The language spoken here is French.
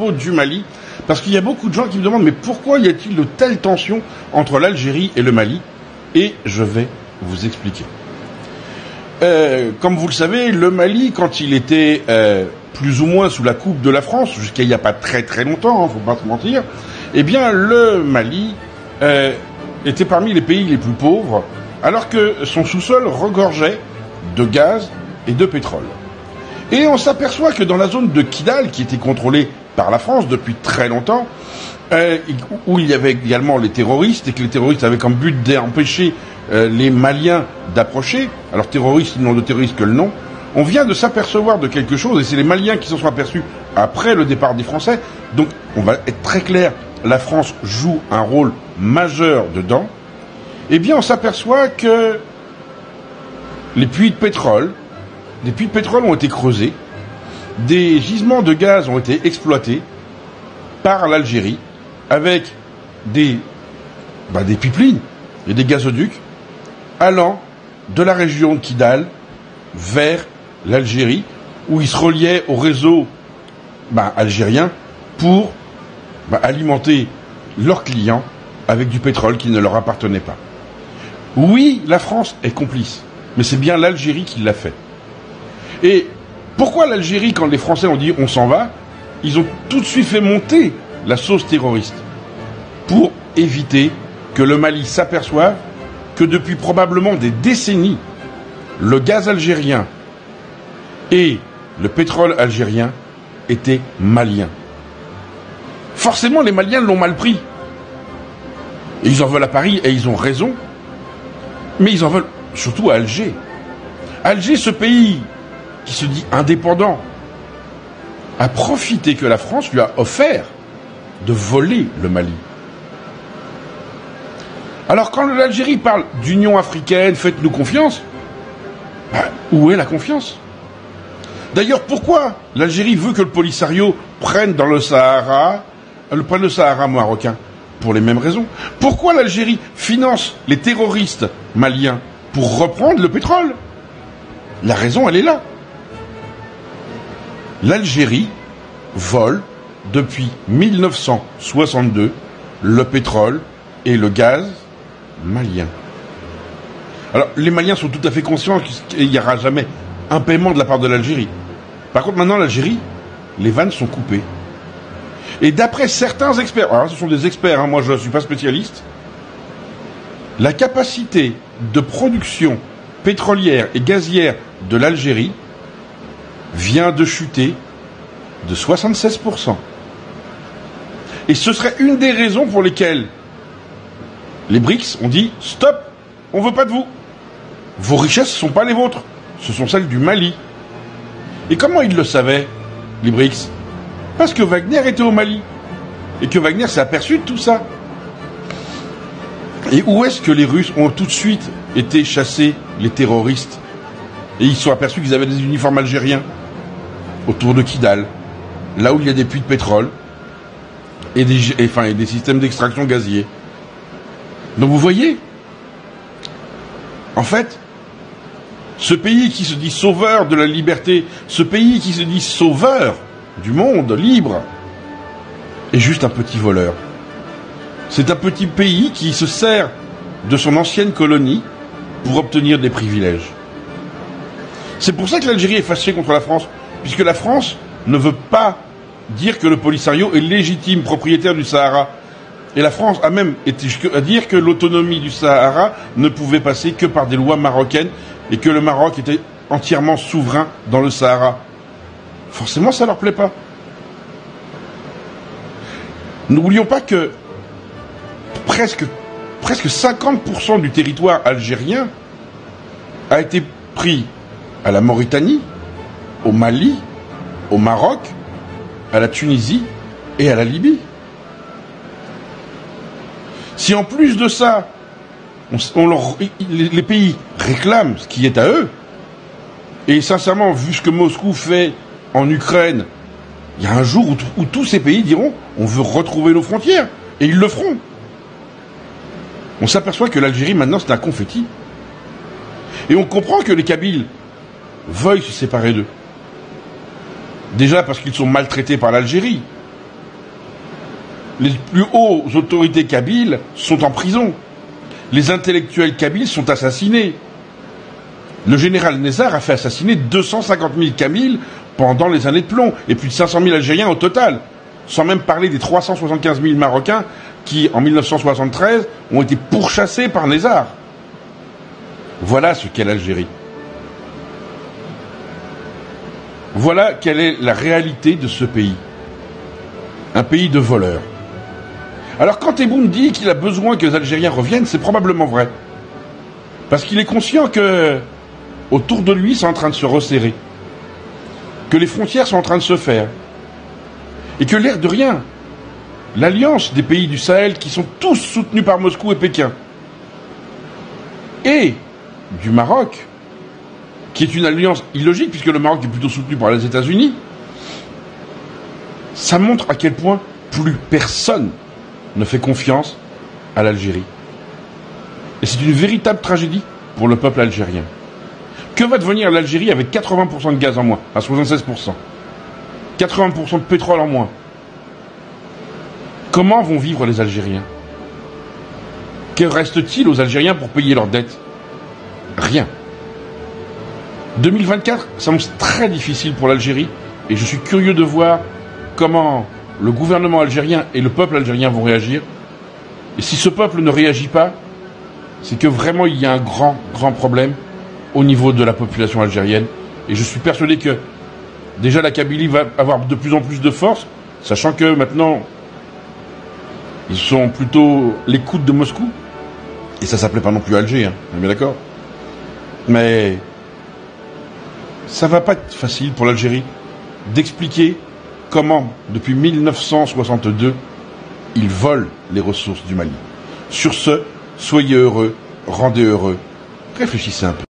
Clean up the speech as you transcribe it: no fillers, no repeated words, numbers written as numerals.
drapeau du Mali, parce qu'il y a beaucoup de gens qui me demandent mais pourquoi y a-t-il de telles tensions entre l'Algérie et le Mali? Et je vais vous expliquer. Comme vous le savez, le Mali, quand il était plus ou moins sous la coupe de la France, jusqu'à il n'y a pas très très longtemps, faut pas se mentir, eh bien le Mali était parmi les pays les plus pauvres, alors que son sous-sol regorgeait de gaz et de pétrole. Et on s'aperçoit que dans la zone de Kidal, qui était contrôlée par la France depuis très longtemps, où il y avait également les terroristes, et que les terroristes avaient comme but d'empêcher les Maliens d'approcher, alors terroristes, ils n'ont de terroristes que le nom, on vient de s'apercevoir de quelque chose, et c'est les Maliens qui s'en sont aperçus après le départ des Français, donc on va être très clair, la France joue un rôle majeur dedans, eh bien on s'aperçoit que les puits de pétrole, des puits de pétrole ont été creusés, des gisements de gaz ont été exploités par l'Algérie avec des pipelines et des gazoducs allant de la région de Kidal vers l'Algérie, où ils se reliaient au réseau algérien pour alimenter leurs clients avec du pétrole qui ne leur appartenait pas. Oui, la France est complice, mais c'est bien l'Algérie qui l'a fait. Et pourquoi l'Algérie, quand les Français ont dit on s'en va, ils ont tout de suite fait monter la sauce terroriste pour éviter que le Mali s'aperçoive que depuis probablement des décennies, le gaz algérien et le pétrole algérien étaient maliens. Forcément, les Maliens l'ont mal pris. Et ils en veulent à Paris, et ils ont raison. Mais ils en veulent surtout à Alger. Alger, ce pays qui se dit indépendant, a profité que la France lui a offert de voler le Mali. Alors quand l'Algérie parle d'Union africaine, faites-nous confiance, où est la confiance? D'ailleurs, pourquoi l'Algérie veut que le Polisario prenne dans le Sahara, prenne le Sahara marocain? Pour les mêmes raisons. Pourquoi l'Algérie finance les terroristes maliens? Pour reprendre le pétrole. La raison, elle est là. L'Algérie vole depuis 1962 le pétrole et le gaz malien. Alors, les Maliens sont tout à fait conscients qu'il n'y aura jamais un paiement de la part de l'Algérie. Par contre, maintenant, l'Algérie, les vannes sont coupées. Et d'après certains experts, alors ce sont des experts, moi je ne suis pas spécialiste, la capacité de production pétrolière et gazière de l'Algérie vient de chuter de 76%. Et ce serait une des raisons pour lesquelles les BRICS ont dit « Stop, on ne veut pas de vous. Vos richesses ne sont pas les vôtres, ce sont celles du Mali. » Et comment ils le savaient, les BRICS? Parce que Wagner était au Mali. Et que Wagner s'est aperçu de tout ça. Et où est-ce que les Russes ont tout de suite été chasser les terroristes? Et ils se sont aperçus qu'ils avaient des uniformes algériens autour de Kidal, là où il y a des puits de pétrole et des systèmes d'extraction gazier. Donc vous voyez, en fait, ce pays qui se dit sauveur de la liberté, ce pays qui se dit sauveur du monde libre, est juste un petit voleur. C'est un petit pays qui se sert de son ancienne colonie pour obtenir des privilèges. C'est pour ça que l'Algérie est fâchée contre la France, puisque la France ne veut pas dire que le Polisario est légitime propriétaire du Sahara. Et la France a même été jusqu'à dire que l'autonomie du Sahara ne pouvait passer que par des lois marocaines et que le Maroc était entièrement souverain dans le Sahara. Forcément, ça leur plaît pas. N'oublions pas que presque 50% du territoire algérien a été pris à la Mauritanie, au Mali, au Maroc, à la Tunisie et à la Libye. Si en plus de ça, les pays réclament ce qui est à eux, et sincèrement, vu ce que Moscou fait en Ukraine, il y a un jour où tous ces pays diront on veut retrouver nos frontières, et ils le feront. On s'aperçoit que l'Algérie maintenant c'est un confetti. Et on comprend que les Kabyles veuillent se séparer d'eux. Déjà parce qu'ils sont maltraités par l'Algérie, les plus hautes autorités kabyles sont en prison. Les intellectuels kabyles sont assassinés. Le général Nezzar a fait assassiner 250 000 Kabyles pendant les années de plomb, et plus de 500 000 Algériens au total, sans même parler des 375 000 Marocains qui, en 1973, ont été pourchassés par Nezzar. Voilà ce qu'est l'Algérie. Voilà quelle est la réalité de ce pays. Un pays de voleurs. Alors quand Tebboune dit qu'il a besoin que les Algériens reviennent, c'est probablement vrai. Parce qu'il est conscient que, autour de lui, c'est en train de se resserrer. Que les frontières sont en train de se faire. Et que l'air de rien, l'alliance des pays du Sahel, qui sont tous soutenus par Moscou et Pékin, et du Maroc, qui est une alliance illogique, puisque le Maroc est plutôt soutenu par les États-Unis, ça montre à quel point plus personne ne fait confiance à l'Algérie. Et c'est une véritable tragédie pour le peuple algérien. Que va devenir l'Algérie avec 80% de gaz en moins, à 76%, 80% de pétrole en moins? Comment vont vivre les Algériens? Que reste-t-il aux Algériens pour payer leurs dettes? Rien. 2024 s'annonce très difficile pour l'Algérie, et je suis curieux de voir comment le gouvernement algérien et le peuple algérien vont réagir. Et si ce peuple ne réagit pas, c'est que vraiment il y a un grand problème au niveau de la population algérienne. Et je suis persuadé que déjà la Kabylie va avoir de plus en plus de force, sachant que maintenant ils sont plutôt l'écoute de Moscou. Et ça s'appelait pas non plus Alger, hein, on est bien d'accord. Mais ça va pas être facile pour l'Algérie d'expliquer comment, depuis 1962, ils volent les ressources du Mali. Sur ce, soyez heureux, rendez heureux, réfléchissez un peu.